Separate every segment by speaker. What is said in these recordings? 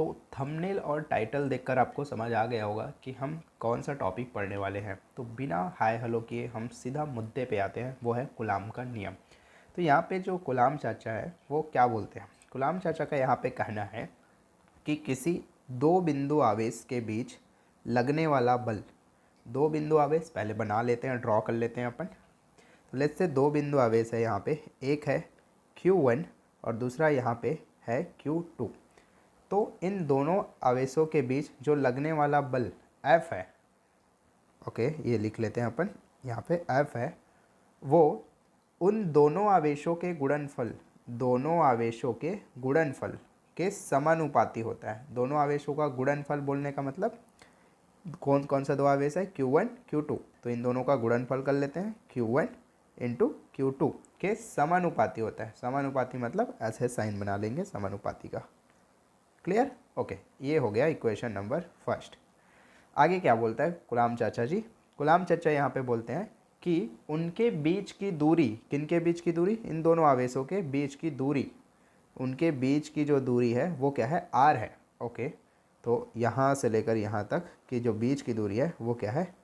Speaker 1: तो थंबनेल और टाइटल देखकर आपको समझ आ गया होगा कि हम कौन सा टॉपिक पढ़ने वाले हैं। तो बिना हाय हेलो किए हम सीधा मुद्दे पे आते हैं, वो है कूलाम का नियम। तो यहाँ पे जो कूलाम चाचा है वो क्या बोलते हैं, कूलाम चाचा का यहाँ पे कहना है कि किसी दो बिंदु आवेश के बीच लगने वाला बल, दो बिंदु आवेश पहले बना लेते हैं, ड्रॉ कर लेते हैं अपन। तो लेट्स से दो बिंदु आवेश है यहाँ पे, एक है Q1 और दूसरा यहाँ पे है Q2। तो इन दोनों आवेशों के बीच जो लगने वाला बल F है, ओके ये लिख लेते हैं अपन, यहाँ पे F है, वो उन दोनों आवेशों के गुणनफल, दोनों आवेशों के गुणनफल के समानुपाती होता है। दोनों आवेशों का गुणनफल बोलने का मतलब कौन कौन सा दो आवेश है, Q1 Q2, तो इन दोनों का गुणनफल कर लेते हैं, Q1 इंटू Q2 के समानुपाती होता है। समानुपाती मतलब ऐसे साइन बना लेंगे समानुपाती का। क्लियर? ओके, ये हो गया इक्वेशन नंबर फर्स्ट। आगे क्या बोलता है कूलाम चाचा जी? कूलाम चाचा यहाँ पे बोलते हैं कि उनके बीच की दूरी, किनके बीच की दूरी, इन दोनों आवेशों के बीच की दूरी, उनके बीच की जो दूरी है वो क्या है, r है। ओके, तो यहाँ से लेकर यहाँ तक की जो बीच की दूरी है वो क्या है,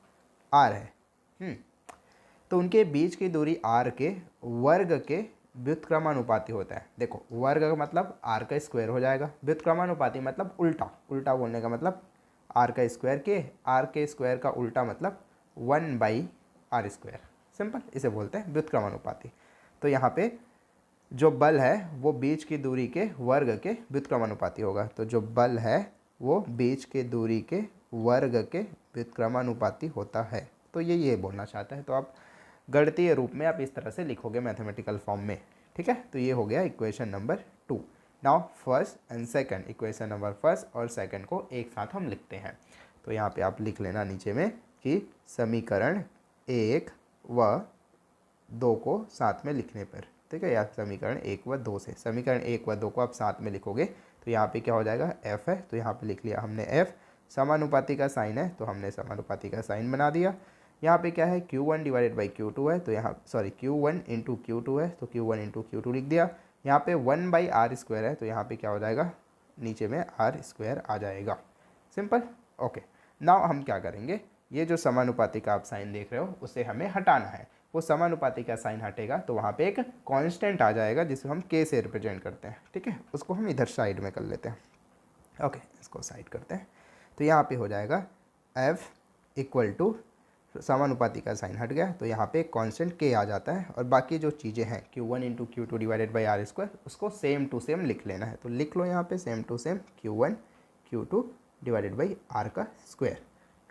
Speaker 1: r है। तो उनके बीच की दूरी r के वर्ग के व्युत्क्रमानुपाती होता है। देखो वर्ग का मतलब r का स्क्वायर हो जाएगा, व्युत्क्रमानुपाती मतलब उल्टा, उल्टा बोलने का मतलब r का स्क्वायर के, r के स्क्वायर का उल्टा मतलब 1/r²। सिंपल, इसे बोलते हैं व्युत्क्रमानुपाती। तो यहाँ पे जो बल है वो बीच की दूरी के वर्ग के व्युत्क्रमानुपाती होगा। तो जो बल है वो बीच के दूरी के वर्ग के व्युत्क्रमानुपाती होता है। तो ये बोलना चाहता है। तो आप गणितीय रूप में आप इस तरह से लिखोगे मैथमेटिकल फॉर्म में, ठीक है। तो ये हो गया equation number 2। Now first and second, equation number first और सेकंड को एक साथ हम लिखते हैं। तो यहाँ पे आप लिख लेना नीचे में कि समीकरण 1 व 2 को साथ में लिखने पर, ठीक है, या समीकरण 1 व 2 से, समीकरण 1 व 2 को आप साथ में लिखोगे तो यहाँ पे क्या हो जाएगा, f है, तो यहाँ पे लिख लिया हमने f। समानुपाती का साइन है तो हमने समानुपाती का साइन बना दिया। यहाँ पे क्या है, Q1 डिवाइडेड बाई Q2 है, तो यहाँ सॉरी Q1 इंटू Q2 है, तो Q1 इंटू Q2 लिख दिया। यहाँ पे 1/r² है, तो यहाँ पे क्या हो जाएगा, नीचे में r² आ जाएगा। सिंपल। ओके, नाउ हम क्या करेंगे, ये जो समानुपाती का आप साइन देख रहे हो उसे हमें हटाना है। वो समानुपाती का साइन हटेगा तो वहाँ पे एक कांस्टेंट आ जाएगा जिसे हम k से रिप्रेजेंट करते हैं, ठीक है। उसको हम इधर साइड में कर लेते हैं। ओके, इसको साइड करते हैं। तो यहाँ पे हो जाएगा f इक्वल टू, समानुपाती का साइन हट गया तो यहाँ पे एक कांस्टेंट k आ जाता है, और बाकी जो चीज़ें हैं Q1 into Q2 divided by r², उसको सेम टू सेम लिख लेना है। तो लिख लो यहाँ पे same to same Q1 Q2 divided by r²।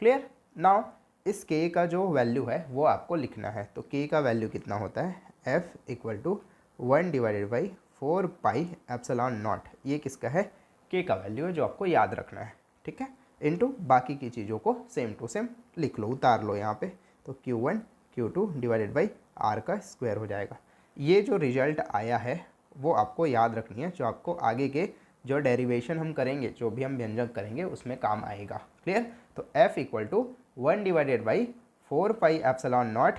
Speaker 1: Clear? Now इस k का जो वैल्यू है वो आपको लिखना है। तो k का वैल्यू कितना होता है, f equal to 1 divided by 4πε0। ये किसका है, k का वैल्यू है जो आपको याद रखना है, ठीक है। इनटू बाकी की चीज़ों को सेम टू सेम लिख लो, उतार लो यहाँ पे। तो Q1 Q2 divided by r² हो जाएगा। ये जो रिजल्ट आया है वो आपको याद रखनी है, जो आपको आगे के जो डेरिवेशन हम करेंगे, जो भी हम व्यंजक करेंगे उसमें काम आएगा। क्लियर? तो f equal to 1 divided by 4πε0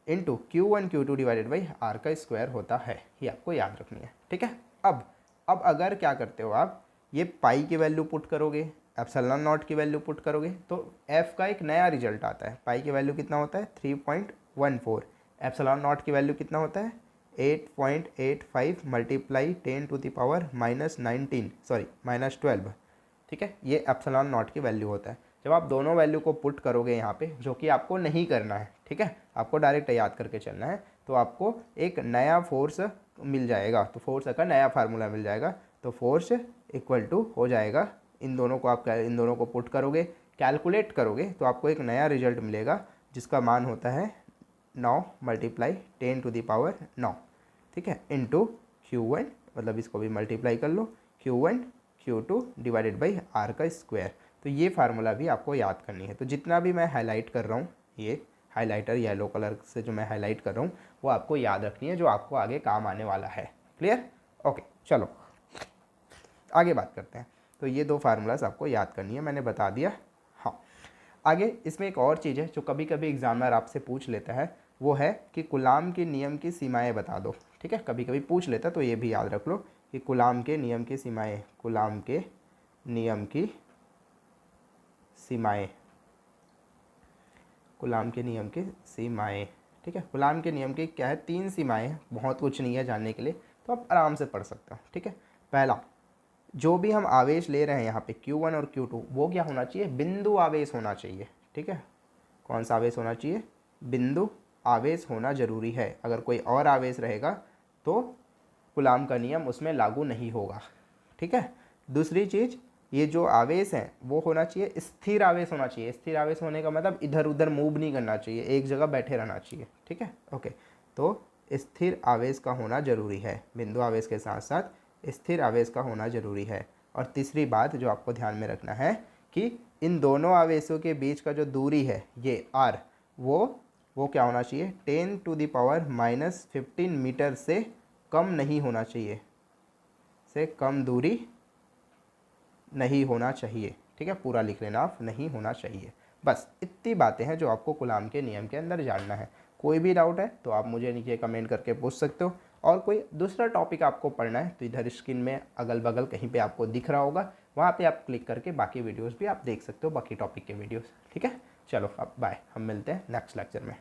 Speaker 1: into Q1 Q2 divided by r² होता है। ये आपको याद रखनी है, ठीक है। अब अगर क्या करते हो आप, ये पाई की वैल्यू पुट करोगे, ε0 की वैल्यू पुट करोगे, तो f का एक नया रिजल्ट आता है। पाई की वैल्यू कितना होता है, 3.14। ε0 की वैल्यू कितना होता है, 8.85 मल्टीप्लाई 10 टू द पावर -12, ठीक है। ये ε0 की वैल्यू होता है। जब आप दोनों वैल्यू को पुट करोगे यहाँ पे, जो कि आपको नहीं करना है, ठीक है, आपको डायरेक्ट याद करके चलना है, तो आपको एक नया फोर्स मिल जाएगा। तो फोर्स का नया फार्मूला मिल जाएगा। तो फोर्स इक्वल टू हो जाएगा, इन दोनों को आप इन दोनों को पुट करोगे, कैलकुलेट करोगे, तो आपको एक नया रिजल्ट मिलेगा जिसका मान होता है 9 मल्टीप्लाई 10 टू द पावर 9, ठीक है, इंटू Q1, मतलब इसको भी मल्टीप्लाई कर लो, Q1 Q2 divided by r²। तो ये फार्मूला भी आपको याद करनी है। तो जितना भी मैं हाईलाइट कर रहा हूँ, ये हाइलाइटर येलो कलर से जो मैं हाईलाइट कर रहा हूँ वो आपको याद रखनी है, जो आपको आगे काम आने वाला है। क्लियर? ओके, चलो आगे बात करते हैं। तो ये दो फार्मूलाज आपको याद करनी है, मैंने बता दिया। हाँ, आगे इसमें एक और चीज़ है जो कभी कभी एग्जामिनर आपसे पूछ लेता है, वो है कि कूलाम के नियम की सीमाएं बता दो, ठीक है। कभी कभी पूछ लेता है, तो ये भी याद रख लो कि कूलाम के नियम की सीमाएं, कूलाम के नियम की सीमाएं, कूलाम के नियम की सीमाएं। ठीक है, कूलाम के नियम की क्या है, 3 सीमाएं हैं, बहुत कुछ नहीं है जानने के लिए, तो आप आराम से पढ़ सकते हो। ठीक है, पहला, जो भी हम आवेश ले रहे हैं यहाँ पे Q1 और Q2, वो क्या होना चाहिए, बिंदु आवेश होना चाहिए। ठीक है, कौन सा आवेश होना चाहिए, बिंदु आवेश होना जरूरी है। अगर कोई और आवेश रहेगा तो कूलाम का नियम उसमें लागू नहीं होगा। ठीक है, दूसरी चीज़, ये जो आवेश है वो होना चाहिए स्थिर आवेश होना चाहिए। स्थिर आवेश होने का मतलब इधर उधर मूव नहीं करना चाहिए, एक जगह बैठे रहना चाहिए। ठीक है, ओके, तो स्थिर आवेश का होना जरूरी है, बिंदु आवेश के साथ साथ स्थिर आवेश का होना जरूरी है। और तीसरी बात जो आपको ध्यान में रखना है कि इन दोनों आवेशों के बीच का जो दूरी है ये r, वो क्या होना चाहिए, 10⁻⁻15 मीटर से कम नहीं होना चाहिए, से कम दूरी नहीं होना चाहिए। ठीक है, पूरा लिख लेना आप, नहीं होना चाहिए। बस इतनी बातें हैं जो आपको कूलाम के नियम के अंदर जानना है। कोई भी डाउट है तो आप मुझे नीचे कमेंट करके पूछ सकते हो, और कोई दूसरा टॉपिक आपको पढ़ना है तो इधर स्क्रीन में अगल बगल कहीं पे आपको दिख रहा होगा, वहाँ पे आप क्लिक करके बाकी वीडियोस भी आप देख सकते हो, बाकी टॉपिक के वीडियोस। ठीक है, चलो अब बाय, हम मिलते हैं नेक्स्ट लेक्चर में।